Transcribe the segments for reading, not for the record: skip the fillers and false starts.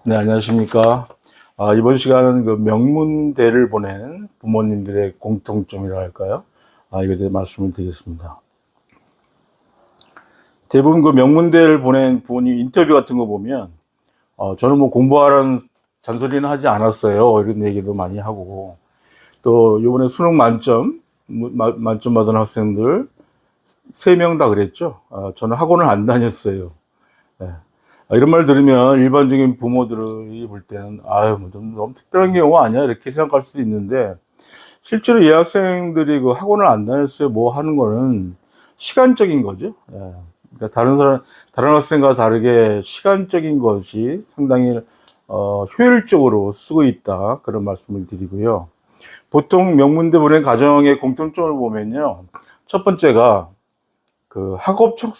네, 안녕하십니까. 이번 시간은 그 명문대를 보낸 부모님들의 공통점이라 할까요? 이것에 대해 말씀을 드리겠습니다. 대부분 그 명문대를 보낸 부모님 인터뷰 같은 거 보면, 저는 뭐 공부하라는 잔소리는 하지 않았어요. 이런 얘기도 많이 하고, 또 이번에 수능 만점 받은 학생들 3명 다 그랬죠. 저는 학원을 안 다녔어요. 네. 이런 말 들으면 일반적인 부모들이 볼 때는 좀 너무 특별한 경우 아니야 이렇게 생각할 수도 있는데, 실제로 이 학생들이 그 학원을 안 다녔어요 뭐 하는 거는 시간적인 거죠. 예. 그러니까 다른 학생과 다르게 시간적인 것이 상당히 효율적으로 쓰고 있다, 그런 말씀을 드리고요. 보통 명문대 보낸 가정의 공통점을 보면요, 첫 번째가 그 학업적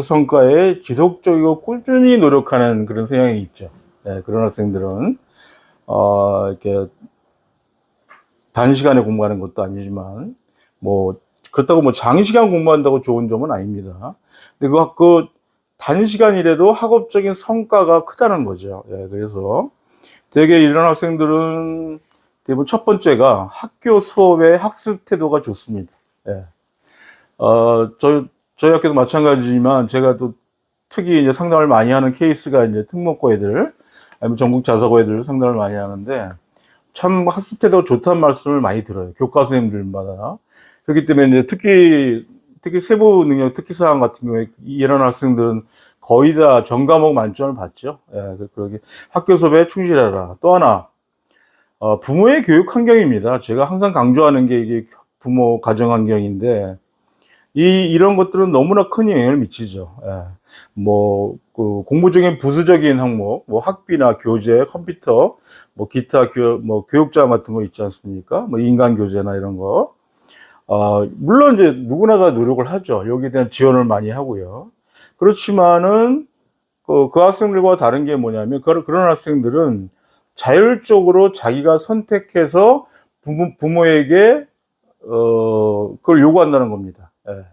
성과에 지속적이고 꾸준히 노력하는 그런 성향이 있죠. 네, 그런 학생들은, 이렇게 단시간에 공부하는 것도 아니지만, 그렇다고 장시간 공부한다고 좋은 점은 아닙니다. 근데 그 단시간이라도 학업적인 성과가 크다는 거죠. 예, 그래서 대개 이런 학생들은 대부분 첫 번째가 학교 수업의 학습 태도가 좋습니다. 예. 저희 학교도 마찬가지지만, 제가 또 특히 이제 상담을 많이 하는 케이스가 이제 특목고 애들, 아니면 전국 자사고 애들 상담을 많이 하는데, 참 학습 태도가 좋다는 말씀을 많이 들어요. 교과 선생님들마다. 그렇기 때문에 이제 특히 세부 능력 특기사항 같은 경우에 이런 학생들은 거의 다 전 과목 만점을 받죠. 예, 그러게 학교 수업에 충실해라. 또 하나, 부모의 교육 환경입니다. 제가 항상 강조하는 게 이게 부모 가정 환경인데, 이런 것들은 너무나 큰 영향을 미치죠. 예. 그 공부적인 부수적인 항목, 학비나 교재, 컴퓨터, 기타 교육자원 같은 거 있지 않습니까? 인간 교재나 이런 거. 물론 이제 누구나 다 노력을 하죠. 여기에 대한 지원을 많이 하고요. 그렇지만은 그 학생들과 다른 게 뭐냐면, 그런 학생들은 자율적으로 자기가 선택해서 부모에게 그걸 요구한다는 겁니다. 예.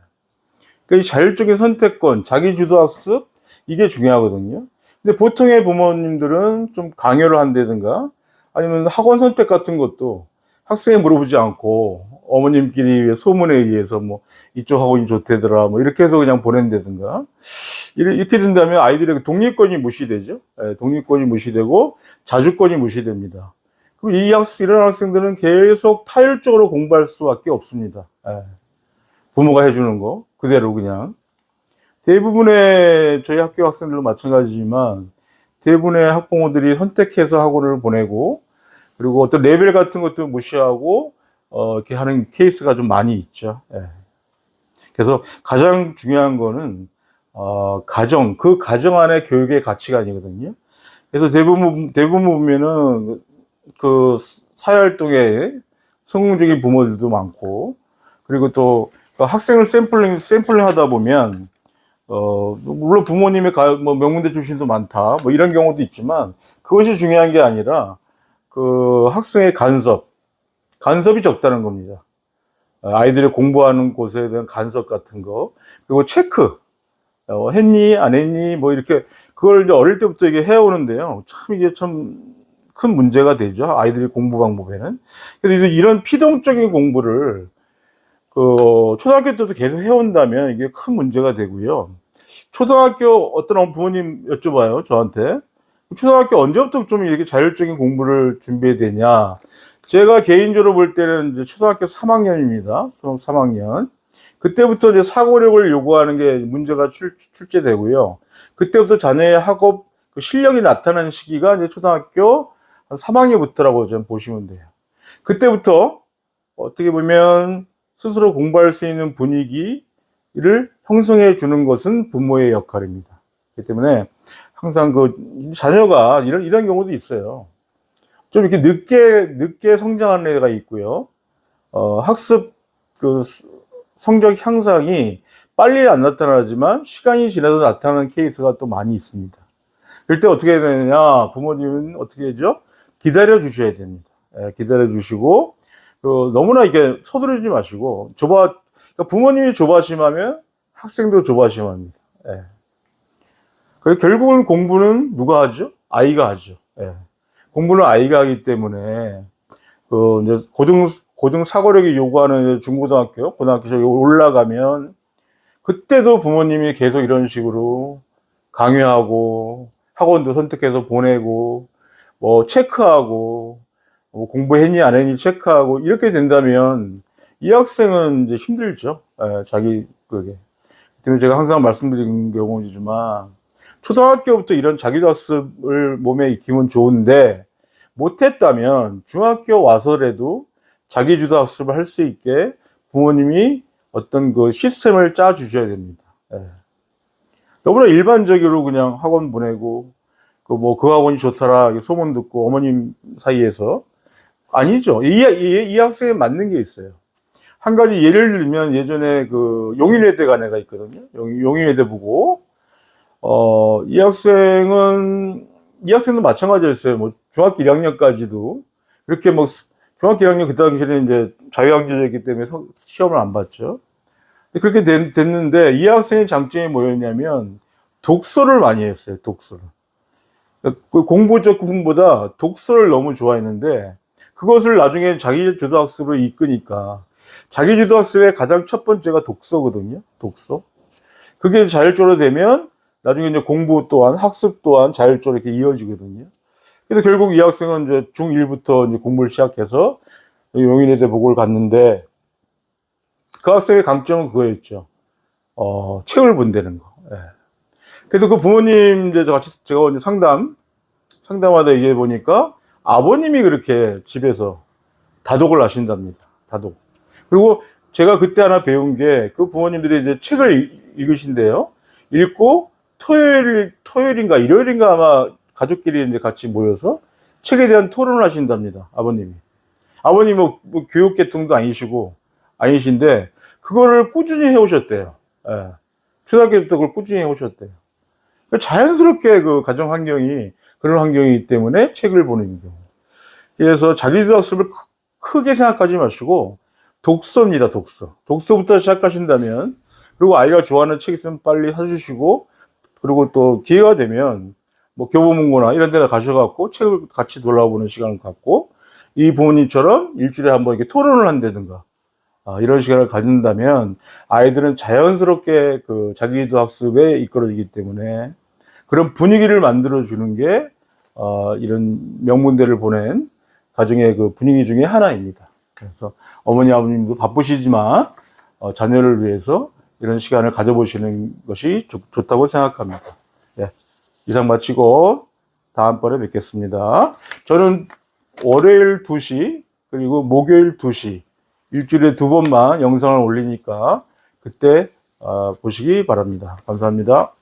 그 자율적인 선택권, 자기주도 학습, 이게 중요하거든요. 근데 보통의 부모님들은 좀 강요를 한다든가, 아니면 학원 선택 같은 것도 학생이 물어보지 않고 어머님끼리 소문에 의해서 이쪽 학원이 좋대더라 이렇게 해서 그냥 보낸다든가, 이렇게 된다면 아이들의 독립권이 무시되죠. 예, 독립권이 무시되고 자주권이 무시됩니다. 그럼 이런 학생들은 계속 타율적으로 공부할 수밖에 없습니다. 예. 부모가 해주는 거 그대로 그냥. 대부분의 저희 학교 학생들도 마찬가지지만, 대부분의 학부모들이 선택해서 학원을 보내고, 그리고 어떤 레벨 같은 것도 무시하고 이렇게 하는 케이스가 좀 많이 있죠. 예. 그래서 가장 중요한 거는 그 가정 안의 교육의 가치관이거든요. 그래서 대부분 보면은 그 사회활동에 성공적인 부모들도 많고, 그리고 또 학생을 샘플링 하다 보면, 물론 부모님의 명문대 출신도 많다, 이런 경우도 있지만, 그것이 중요한 게 아니라, 그 학생의 간섭이 적다는 겁니다. 아이들이 공부하는 곳에 대한 간섭 같은 거, 그리고 체크, 했니, 안 했니, 이렇게, 그걸 이제 어릴 때부터 이게 해오는데요. 참 이게 참 큰 문제가 되죠. 아이들의 공부 방법에는. 그래서 이런 피동적인 공부를 초등학교 때도 계속 해온다면 이게 큰 문제가 되고요. 초등학교 어떤 부모님 여쭤봐요, 저한테. 초등학교 언제부터 좀 이렇게 자율적인 공부를 준비해야 되냐. 제가 개인적으로 볼 때는 이제 초등학교 3학년입니다. 초등 3학년. 그때부터 이제 사고력을 요구하는 게 문제가 출제되고요. 그때부터 자녀의 학업 실력이 나타나는 시기가 이제 초등학교 한 3학년부터라고 좀 보시면 돼요. 그때부터 어떻게 보면 스스로 공부할 수 있는 분위기를 형성해 주는 것은 부모의 역할입니다. 그렇기 때문에 항상 자녀가 이런 경우도 있어요. 좀 이렇게 늦게 성장하는 애가 있고요. 학습 성적 향상이 빨리 안 나타나지만 시간이 지나서 나타나는 케이스가 또 많이 있습니다. 그럴 때 어떻게 해야 되느냐? 부모님은 어떻게 하죠? 기다려 주셔야 됩니다. 예, 기다려 주시고, 너무나 이렇게 서두르지 마시고, 그러니까 부모님이 조바심하면 학생도 조바심합니다. 예. 그래서 결국은 공부는 누가 하죠? 아이가 하죠. 예. 공부는 아이가 하기 때문에 그 이제 고등 사고력이 요구하는 중고등학교, 고등학교 저기 올라가면 그때도 부모님이 계속 이런 식으로 강요하고 학원도 선택해서 보내고 뭐 체크하고 뭐 공부했니 안 했니 체크하고 이렇게 된다면 이 학생은 이제 힘들죠. 예, 자기 그게. 때문에 제가 항상 말씀드린 경우지만 초등학교부터 이런 자기학습을 몸에 익히면 좋은데 못했다면 중학교 와서라도 자기주도 학습을 할 수 있게 부모님이 어떤 그 시스템을 짜 주셔야 됩니다. 예. 너무나 일반적으로 그냥 학원 보내고 그 학원이 좋더라 소문 듣고 어머님 사이에서 아니죠. 이 학생에 맞는 게 있어요. 한 가지 예를 들면 예전에 그 용인외대 간 애가 있거든요. 용인외대 보고 이 학생도 마찬가지였어요. 뭐 중학교 1학년까지도 그렇게 뭐 중학교 1학년 그때 당시에는 이제 자유학제였기 때문에 시험을 안 봤죠. 그렇게 됐는데 이 학생의 장점이 뭐였냐면 독서를 많이 했어요. 독서를. 그 공부적 부분보다 독서를 너무 좋아했는데 그것을 나중에 자기주도 학습으로 이끄니까 자기주도 학습의 가장 첫 번째가 독서거든요. 독서. 그게 자율적으로 되면 나중에 이제 공부 또한 학습 또한 자율적으로 이렇게 이어지거든요. 그래서 결국 이 학생은 이제 중1부터 이제 공부를 시작해서 용인외대 보고를 갔는데 그 학생의 강점은 그거였죠. 책을 본다는 거. 예. 그래서 그 부모님 이제 제가 이제 상담하다 얘기해 보니까 아버님이 그렇게 집에서 다독을 하신답니다. 다독. 그리고 제가 그때 하나 배운 게 그 부모님들이 이제 책을 읽으신대요. 읽고 토요일인가 일요일인가 아마 가족끼리 이제 같이 모여서 책에 대한 토론을 하신답니다. 아버님이. 아버님 뭐 교육 계통도 아니신데 그거를 꾸준히 해오셨대요. 예. 초등학교 때부터 그걸 꾸준히 해오셨대요. 자연스럽게 그 가정 환경이 그런 환경이기 때문에 책을 보는 경우. 그래서 자기주도 학습을 크게 생각하지 마시고 독서입니다. 독서부터 시작하신다면 그리고 아이가 좋아하는 책 있으면 빨리 사주시고 그리고 또 기회가 되면 뭐 교보문고나 이런 데나 가셔갖고 책을 같이 돌아보는 시간을 갖고 이 부모님처럼 일주일에 한번 이렇게 토론을 한다든가 이런 시간을 가진다면 아이들은 자연스럽게 그 자기주도 학습에 이끌어지기 때문에 그런 분위기를 만들어주는 게 이런 명문대를 보낸 가정의 그 분위기 중에 하나입니다. 그래서 어머니 아버님도 바쁘시지만 자녀를 위해서 이런 시간을 가져보시는 것이 좋다고 생각합니다. 네, 이상 마치고 다음번에 뵙겠습니다. 저는 월요일 2시 그리고 목요일 2시 일주일에 2번만 영상을 올리니까 그때 보시기 바랍니다. 감사합니다.